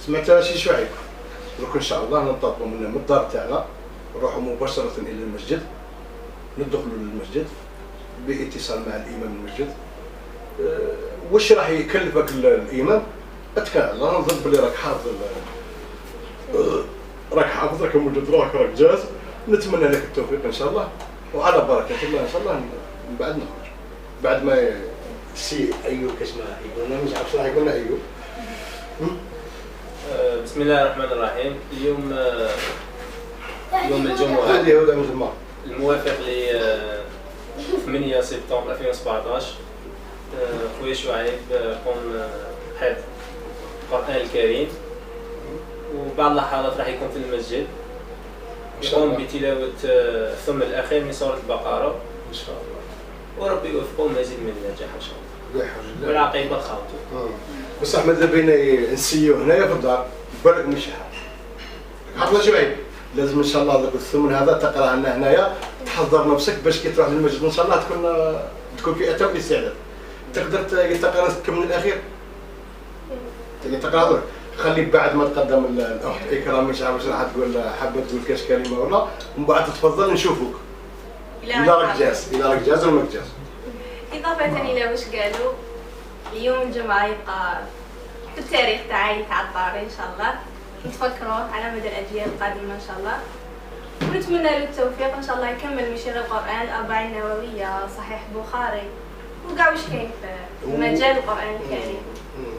سمعت شي شعيب درك ان شاء الله ننطلقوا من الدار تاعنا نروحوا مباشره الى المسجد، ندخلوا للمسجد باتصال مع الامام المسجد. واش راح يكلفك الامام؟ اتكل على الله، نظن بلي راك حافظ راك موجود راك جاهز. نتمنى لك التوفيق ان شاء الله، وعلى بركه الله ان شاء الله. من بعد نخرج بعد ما السي ايوب كاسمه يقولنا مش عارف شنو يقولنا ايوب. بسم الله الرحمن الرحيم. اليوم يوم الجمعة هذه هو مثل الموافق ل 8 سبتمبر 2017. خويا شعيب قام حفظ القرآن الكريم، وبعد اللحظات راح يكون في المسجد يقوم بتلاوة الثم الأخير من سورة البقرة ان شاء الله، وربي يوفقه مزيد من النجاح ان شاء الله والعقيبة الخاطئة. بس احمد بينا نسيو هنايا في الدار بالك مش حافظ شويه. لازم ان شاء الله ذاك الثمن هذا تقرا لنا هنايا، تحضر نفسك باش كي تروح للمسجد ان شاء الله تكون في اتم الاستعداد. تقدر تقرا من الاخير، تقدر تقرا هذول. خلي بعد ما تقدم الاخت اكرام مش عارف راح تقول حابه تقول كاش كلمه ولا، ومن بعد تفضل نشوفوك اذا راك جاهز، اذا راك جاهز ولا ماك جاهز. إضافة إلى واش قالوا، اليوم الجمعة يبقى في التاريخ تاعي تاع الدار إن شاء الله، نتفكروه على مدى الأجيال القادمة إن شاء الله، ونتمنى له التوفيق إن شاء الله. يكمل مشير القرآن، الأربعين النووية، صحيح بخاري، وكاع واش كاين في مجال القرآن الكريم.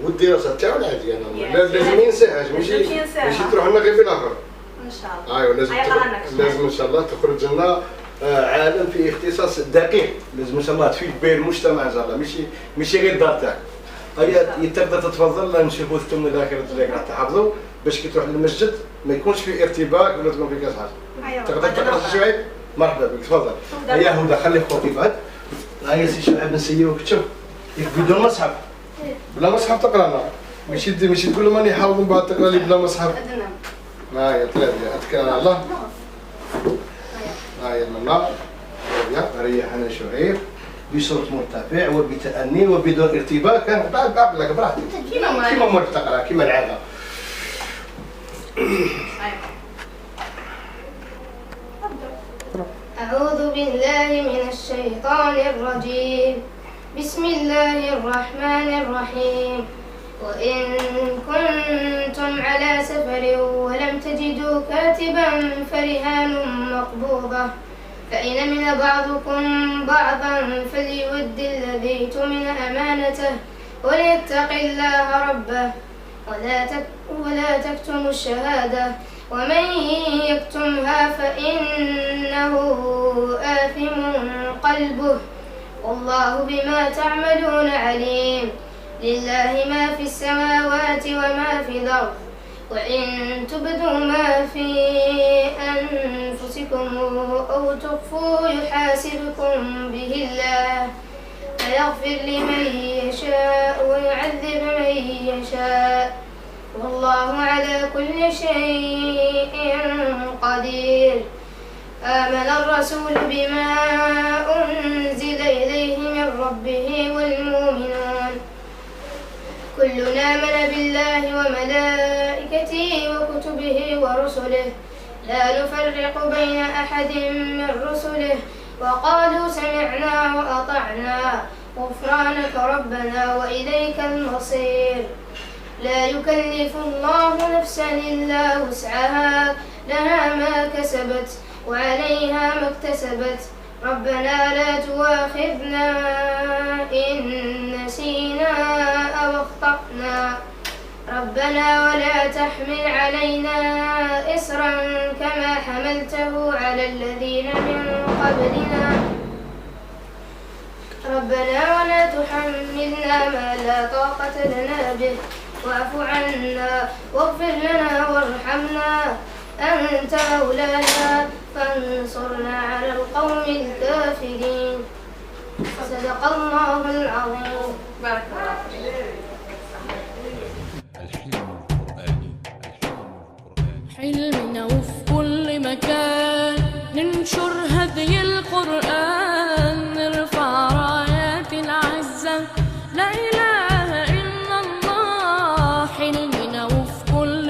والدراسة تاعو العادية لازم ينساهاش، ماشي تروح لنا غير في الآخر. إن شاء الله. أيوة لازم إن شاء الله تخرج لنا عالم في اختصاص دقيق، لازم ان شاء الله تفيد به المجتمع ان شاء الله، ماشي غير الدار تاعك. هيا تقدر تتفضل نشوفوا الثمن الاخيره اللي راح تحافظوا باش كي تروح للمسجد ما يكونش في ارتباك ولا تكون في كاس حاجه. أيوة. تقدر تقرا سي شعيب؟ مرحبا بك، تفضل. هيا هدى خلي خوك يقعد. هيا سي شعيب نسيوك، شوف بدون مصحف، بلا مصحف تقرا لنا، ماشي تقول لهم راني حافظ من بعد تقرا لي بلا مصحف. هيا ثلاثه اتكل على الله. هاي المنار ريحنا شعيب بصوت مرتفع وبتأني وبدون ارتباك. بعقلك براحتك كيما مرت تقرا كيما العاده. أعوذ بالله من الشيطان الرجيم. بسم الله الرحمن الرحيم. وإن كنتم على سفر ولم تجدوا كاتبا فرهان مقبوضة، فإن أمن بعضكم بعضا فليود الذي اؤتمن أمانته وليتق الله ربه ولا تكتموا الشهادة، ومن يكتمها فإنه آثم قلبه، والله بما تعملون عليم. لله ما في السماوات وما في الأرض، وإن تبدوا ما في أنفسكم أو تخفوا يحاسبكم به الله، فيغفر لمن يشاء ويعذب من يشاء، والله على كل شيء قدير. آمن الرسول بما أنزل إليه من ربه والمؤمنون، كلنا آمن بالله وملائكته وكتبه ورسله لا نفرق بين أحد من رسله، وقالوا سمعنا وأطعنا غفرانك ربنا وإليك المصير. لا يكلف الله نفسا إلا وسعها، لها ما كسبت وعليها ما اكتسبت. ربنا لا تؤاخذنا إن نسينا أو أخطأنا، ربنا ولا تحمل علينا إصرا كما حملته على الذين من قبلنا، ربنا ولا تحملنا ما لا طاقة لنا به، واعف عنا واغفر لنا وارحمنا أنت مولانا فانصرنا على القوم الكافرين. صدق الله العظيم. بارك الله فيك. حلمنا وفي كل مكان ننشر هدي القرآن، نرفع رايات العزة لا إله إلا الله. حلمنا وفي كل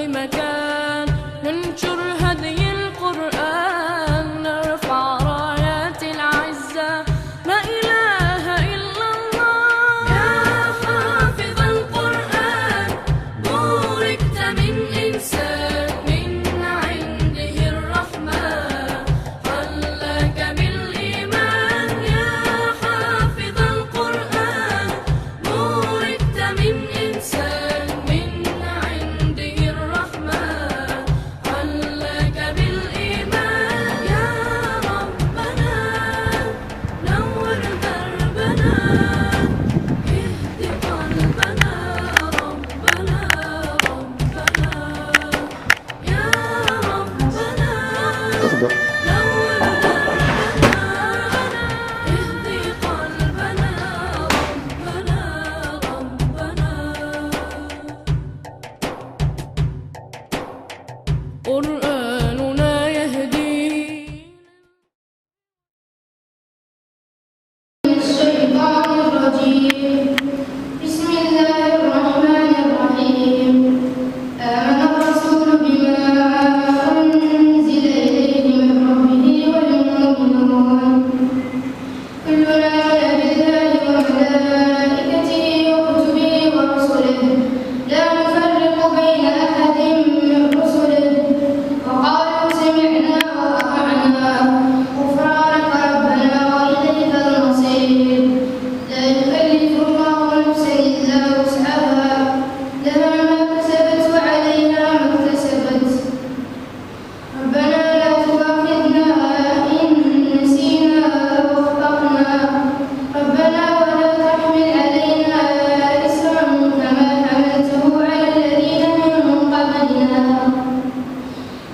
قرآننا يهدي. الشيطان الرجيم. بسم الله الرحمن الرحيم. آمن الرسول بما أنزل إليه من ربه والمؤمنون كلنا آمن بالله وملائكته وكتبه ورسله لا نفرق بين أحد من رسله وقالوا سمعنا وأطعنا غفرانك ربنا وإليك المصير. لا يكلف الله نفسا إلا وسعها لها ما كسبت وعليها ما اكتسبت. ربنا لا تؤاخذنا إن نسينا أو أخطأنا. ربنا ولا تحمل علينا إصرا كما حملته على الذين من قبلنا.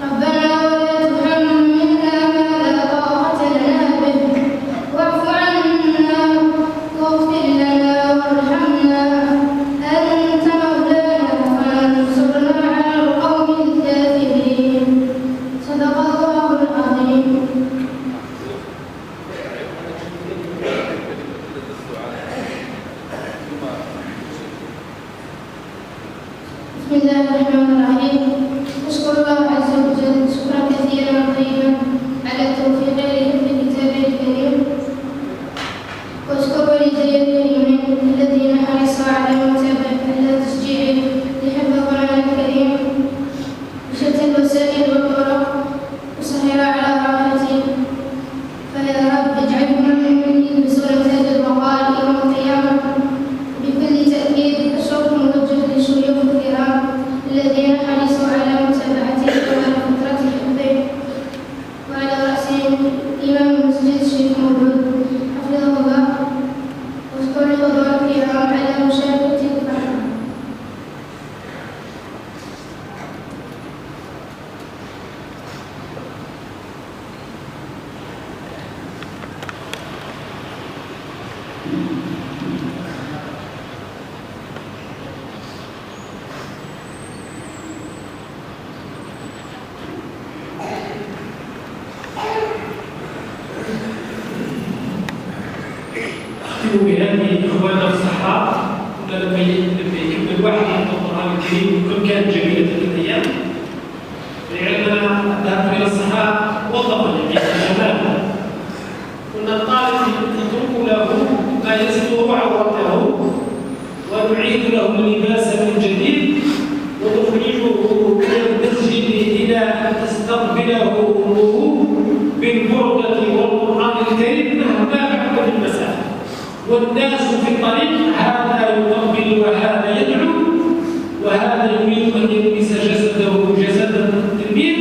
ربنا ولا تحملنا ما لا طاقة لنا به واعف عنا واغفر لنا وارحمنا أنت مولانا فانصرنا على القوم الكافرين. صدق الله العظيم. بسم الله الرحمن الرحيم. أشكر الله عز وجل شكرا كثيرا طيبا على التوفيق لحفظ كتابه الكريم، وأشكر والدي الكريمين الذين حرصوا على تشجيعي لحفظ القرآن الكريم بشتى الوسائل والطرق وسهر على راحتي. فيا رب اجعلهم يلبسون تاج البقاء يوم القيامة. بكل تأكيد الشكر موجه لشيوخ الكرام الذين حرصوا على متابعتي طوال فترة حفظي، وعلى رأسهم إمام المسجد الشيخ مولود حفظه الله. واشكر الحضور الكرام على مشاركتي الفرحة. أختم بهذه إخواننا في الصحراء. كنا لما يكمل واحد من القرآن الكريم كم كانت جميلة تلك الأيام، لعلمنا الذهاب إلى الصحراء وظفا جمالا. كنا الطالب نترك له ما يستر عورته ونعيد له اللباس من جديد ونخرجه من المسجد إلى أن تستقبله أمه بالبردة والقرآن الكريم مهما بعد المسافة، والناس في الطريق هذا يقبل وهذا يدعو وهذا يريد أن يلبس جسده جسد التلميذ.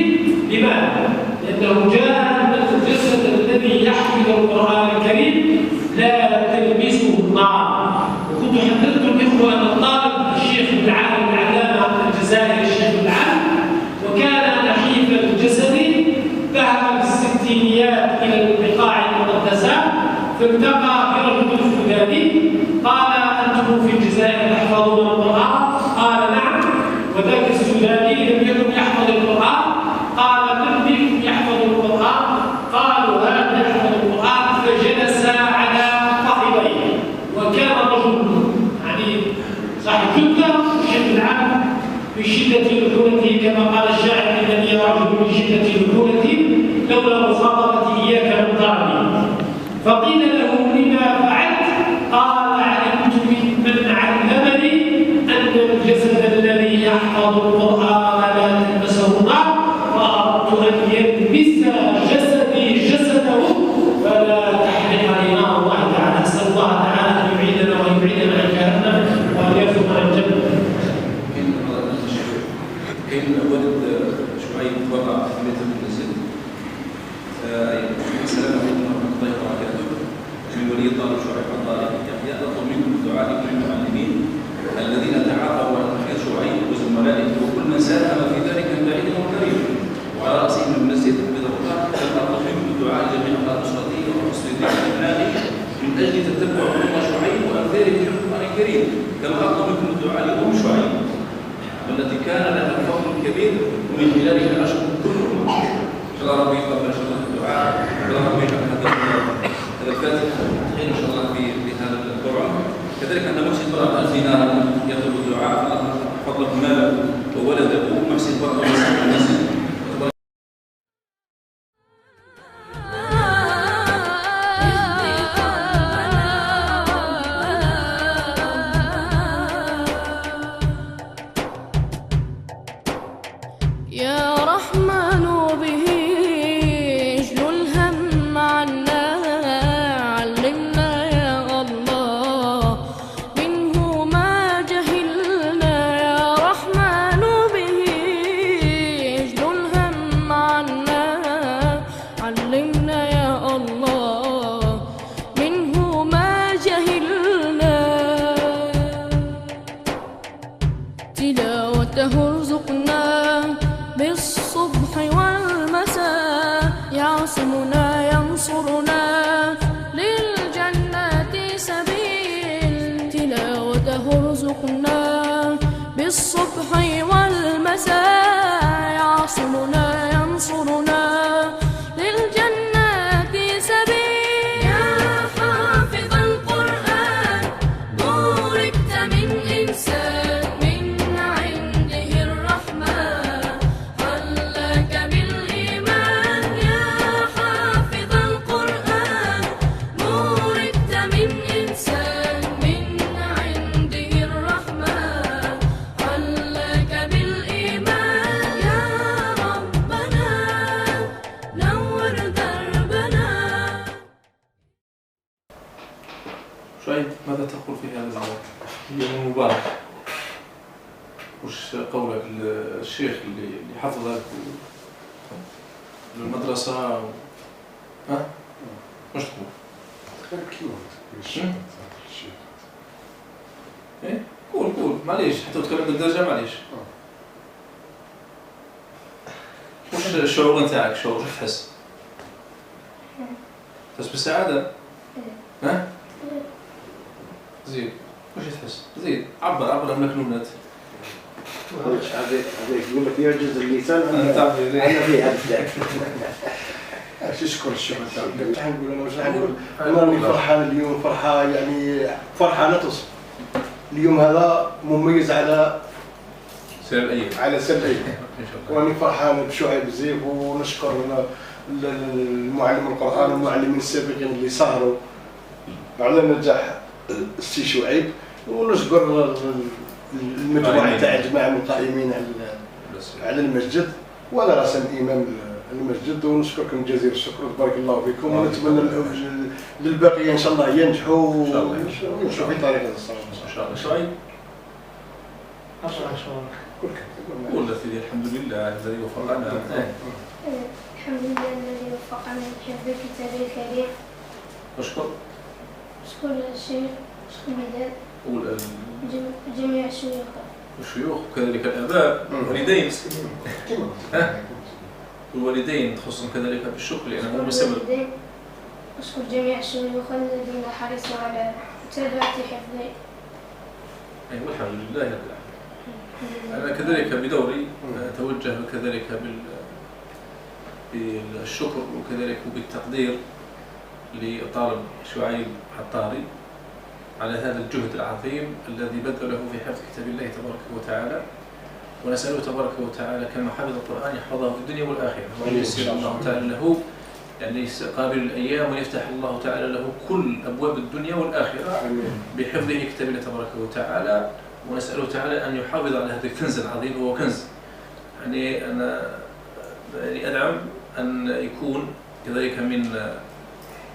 لماذا؟ لأنه جاء أن الجسد الذي يحفظ القرآن الكريم لا تلبسه النار. وكنت حدثت الإخوة أن الطالب الشيخ العالم العلامة الجزائري الشيخ العالم وكان نحيف الجسد ذهب في الستينيات إلى البقاع المقدسة فالتقى برجل سوداني قال أنتم في الجزائر تحفظون القرآن؟ قال نعم. وذاك السوداني لم يكن يحفظ القرآن. قال من منكم يحفظ القرآن؟ قالوا هذا يحفظ القرآن. فجلس على فخذيه وكان رجل يعني صاحب جدة الشيخ العام من شدة لحونته كما قال الشاعر إنني رجل من شدة لحونتي لولا مخاطبتي إياك لم ترني. فقيل له لما فعلت؟ قال علمت من علمني أن الجسد الذي يحفظ القرآن لا تلبسه النار وأردت أن يلبس جسدي جسده فلا تحرقني نار الله تعالى. أسأل الله تعالى أن يعيدنا ويبعدنا عن جهنم وأن يرزقنا الجنة. كاين ولد شويه وقع في بيت المنزل السلام عليكم ورحمه الله وبركاته. من ولي طالب شعيب الطالب يحيى اطلب منكم الدعاء للمعلمين الذين تعاقبوا على تحقيق شعيب وزملائه وكل من ساهم في ذلك من بعيد وقريب وعلى راسهم المسجد حفظه الله. اطلب منكم الدعاء لجميع افراد اسرته وحسن ذكر ابنائه من اجل تتبع حكم شعيب وامثاله في القران الكريم، كما اطلب منكم الدعاء لام شعيب والتي كان لها الفضل الكبير المختلفين ومن خلالها أشكر كلهم. إن شاء الله ربي يقبل إن شاء الله الدعاء، إن شاء الله ربي يجعل هذا الفاتح إن شاء الله بهذا الدعاء. كذلك أن محسن فرح ألفنا يطلب الدعاء الله فضله ماله وولده محسن فرح المسجد. يا رحمن به اجل الهم عنا علمنا يا الله منه ما جهلنا يا رحمن به اجل الهم عنا علمنا يا الله منه ما جهلنا تلاوته ارزقنا بالصبح والمساء يعصمنا ينصرنا للجنات سبيل تلاوته ارزقنا بالصبح والمساء يعصمنا ينصرنا للجنات سبيل يا حافظ القرآن بوركت من إنسان من عنده الرحمن خلك بالإيمان يا حافظ القرآن بوركت من إنسان من عنده الرحمن خلك بالإيمان يا ربنا نور دربنا. شعيب ماذا تقول في هذا اليوم المبارك؟ وش قولك للشيخ اللي حفظك للمدرسة ها؟ وش تقول؟ ايه؟ قول معليش حتى تكلم بالدرجة معليش. وش الشعور نتاعك؟ شعور كيف تحس؟ تحس بالسعادة؟ ها؟ زيد وش تحس؟ زيد عبر عن المكنونات. هذا يقول لك يعجز اللسان أنا في هذا. اشكر الشيخ تاعك. نقول انا راني فرحان اليوم فرحه يعني فرحه لا توصف. اليوم هذا مميز على سير الأيام. على سر الايام. راني فرحان بشعيب بزيف ونشكر المعلم القرآن والمعلمين السابقين اللي سهروا على نجاح السي شعيب ونشكر المجموعة تاع الجماعة القائمين على المسجد وعلى رأس إمام المسجد ونشكركم جزيل الشكر وبارك الله فيكم ونتمنى للبقية إن شاء الله ينجحوا ويمشوا في طريق الصواب إن شاء الله. شعيب قول سيدي الحمد لله الذي وفقنا. الحمد لله الذي وفقنا لحفظ كتابه الكريم. أشكر الشيخ مداد قول جميع الشيوخ الشيوخ وكذلك الآباء والوالدين والوالدين تخصهم كذلك بالشكر لأنهم بسبب. أشكر جميع الشيوخ الذين حرصوا على متابعة حفظي. أيوة الحمد لله رب العالمين. أنا كذلك بدوري أتوجه كذلك بالشكر وكذلك بالتقدير لطالب شعيب عطاري على هذا الجهد العظيم الذي بذله في حفظ كتاب الله تبارك وتعالى، ونسأله تبارك وتعالى كما حفظ القرآن يحفظه في الدنيا والآخرة وييسر الله تعالى له يعني قابل الأيام ويفتح الله تعالى له كل أبواب الدنيا والآخرة بحفظه كتاب الله تبارك وتعالى، ونسأله تعالى أن يحافظ على هذا الكنز العظيم. وهو كنز يعني أنا يعني أدعم أن يكون كذلك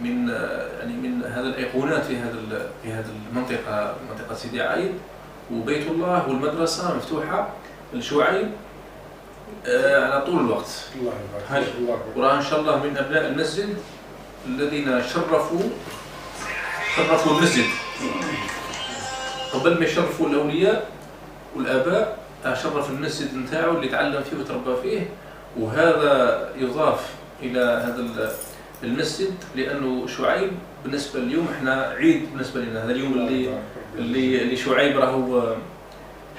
من هذا الأيقونات في هذه المنطقة منطقة سيدي عايد وبيت الله والمدرسة مفتوحة لشعيب على طول الوقت. وراه إن شاء الله من أبناء المسجد الذين شرفوا المسجد قبل ما يشرفوا الأولياء والآباء، شرف المسجد نتاعو اللي تعلم فيه وتربى فيه. وهذا يضاف إلى هذا المسجد لأنه شعيب بالنسبة اليوم احنا عيد بالنسبة لنا. هذا اليوم اللي شعيب راهو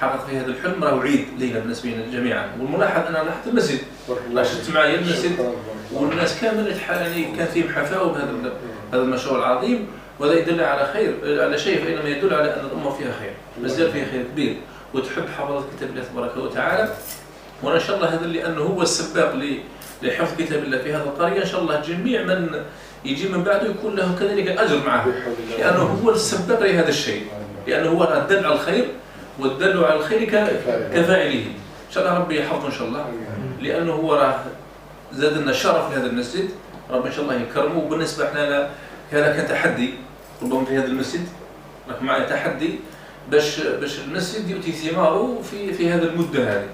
حقق في هذا الحلم راه عيد ليله بالنسبه لنا جميعا. والملاحظ انا لاحظت المسجد، شفت معايا المسجد والناس كامل يعني كان فيهم حفاوه بهذا المشروع العظيم، وهذا يدل على خير، على شيء فانما يدل على ان الامه فيها خير، مازال فيها خير كبير، وتحب حفظ كتاب الله تبارك وتعالى. وانا ان شاء الله هذا لانه هو السباق لحفظ كتاب الله في هذه القريه، ان شاء الله جميع من يجي من بعده يكون له كذلك اجر معه، لانه هو السباق لهذا الشيء، لانه هو الدل على الخير والدل على الخير كفاعله. ان شاء الله ربي يحفظه ان شاء الله، لانه هو راه زاد لنا شرف لهذا المسجد، ربي ان شاء الله يكرمه. وبالنسبه احنا هذا كان تحدي ربما في هذا المسجد، راك معي تحدي باش المسجد يؤتي ثماره في هذه المده هذه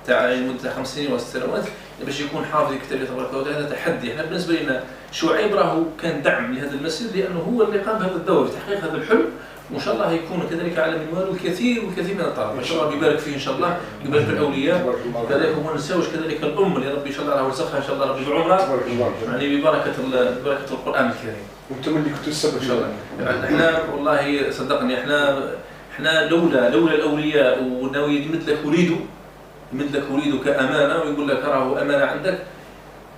تاع مده 5 سنين و6 سنوات، باش يكون حافظ كتاب الله تبارك وتعالى. هذا تحدي. احنا بالنسبه لنا شعيب راهو كان دعم لهذا المسجد، لانه هو اللي قام بهذا الدور في تحقيق هذا الحلم، وان شاء الله يكون كذلك على منوال الكثير من الطلبه. ان شاء الله يبارك فيه ان شاء الله، يبارك في الاولياء كذلك. وما نساوش كذلك الام اللي ربي ان شاء الله راه رزقها ان شاء الله ربي بعمرها، يعني ببركه القران الكريم. وانتم اللي كنتوا السبب ان شاء الله. يعني احنا والله صدقني احنا لولا الاولياء وناوي يمد لك اريد كامانه، ويقول لك راهو امانه عندك،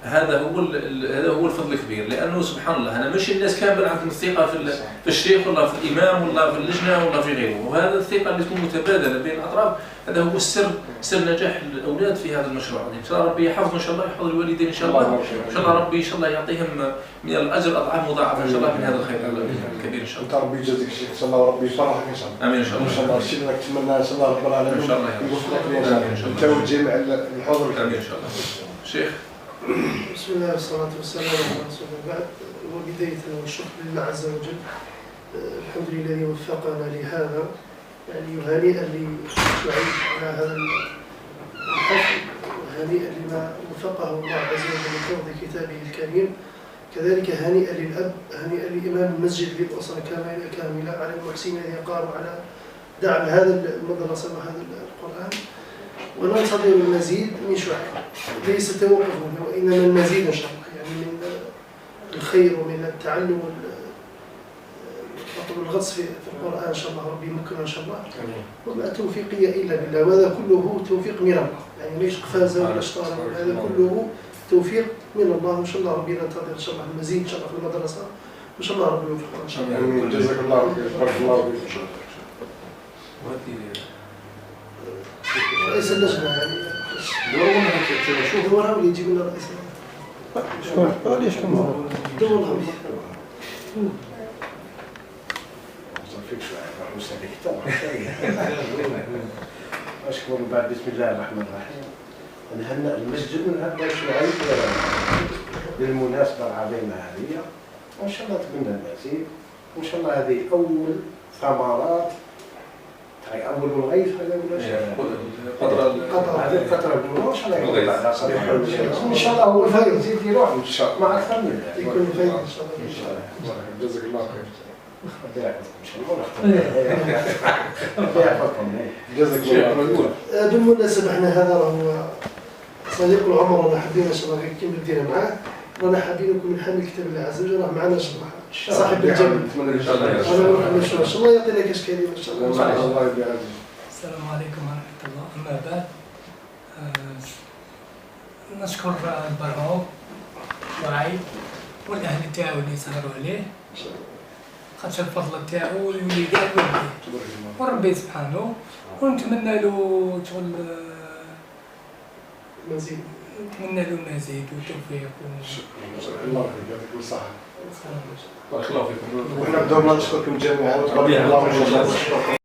هذا هو الفضل الكبير. لانه سبحان الله انا ماشي الناس كامل عندهم الثقه في الشيخ ولا في الامام ولا في اللجنه ولا في غيره، وهذا الثقه اللي تكون متبادله بين الاطراف، هذا هو سر نجاح الاولاد في هذا المشروع. ان شاء الله ربي يحفظه ان شاء الله، يحفظ الوالدين ان شاء الله، ان شاء الله ربي ان شاء الله يعطيهم من الاجر اضعاف مضاعفه ان شاء الله من هذا الخير الكبير ان شاء الله. ربي يجازيك الشيخ ان شاء الله، وربي يفرحك ان شاء الله. امين ان شاء الله. ان شاء الله الشيء اللي نتمناه ان شاء الله رب العالمين ان شاء الله يوفقك ليه ان شاء الله، انت والجميع الحضور. امين ان شاء الله. شيخ بسم الله والصلاة والسلام على رسول الله. بعد وبداية والشكر لله عز وجل، الحمد لله الذي وفقنا لهذا، يعني هنيئا لشعيب على هذا الحفل، وهنيئا لما وفقه الله عز وجل لحفظ كتابه الكريم. كذلك هنيئا للأب، هنيئا لإمام المسجد للأسرة كاملة، على المحسنين الذين قاموا على دعم هذا المدرسة وهذا القرآن. وننتظر المزيد من شعيب، ليس توقف هنا وإنما المزيد إن شاء الله، يعني من الخير ومن التعلم والغطس في القرآن إن شاء الله، ربي يمكننا إن شاء الله. وما توفيقي إلا بالله، وهذا كله توفيق من الله، يعني ليش قفازة ولا شطارة، هذا كله توفيق من الله. إن شاء الله ربي ننتظر إن شاء الله المزيد إن شاء الله في المدرسة، إن شاء الله ربي يوفقنا إن شاء الله. جزاك الله خير، بارك الله فيك. رئيس اللجنة يعني دورها واللي يجيب لنا رئيس اللجنة. دورها أشكر بعد بسم الله الرحمن الرحيم. نهنئ المسجد ونهنئ شعيب بالمناسبة العظيمة هذه، وإن شاء الله تكون المزيد، وإن شاء الله هذه أول ثمرات أول الغيث هذا ولا شيء؟ هذه الفترة الأولى إن شاء الله يكون بعدها صريح إن شاء الله هو الفرق يزيد يروح إن شاء الله مع أكثر من ذلك يكون فايدة إن شاء الله. إن شاء الله. جزاك الله خير. جزاك الله خير. بالمناسبة احنا هذا هو صديق العمر، رانا حابين ان شاء الله كيما بدينا معاه، رانا حابين نكون من حامل كتاب الله عز وجل، راه معنا ان شاء الله صاحب الجبل. ان شاء الله. ان شاء الله يعطينا كاش كلمه ان شاء الله. الله يبارك. السلام عليكم ورحمة الله. أما بعد نشكر البرنامج شعيب والأهل تاعو اللي سهروا عليه، خاطر الفضل تاعو يولي كاع يولي وربي سبحانه، ونتمنى له شغل مزيد، نتمنى له المزيد والتوفيق. الله يعطيكم الصحة. بارك الله فيكم. ونحن بدورنا نشكركم جميعا.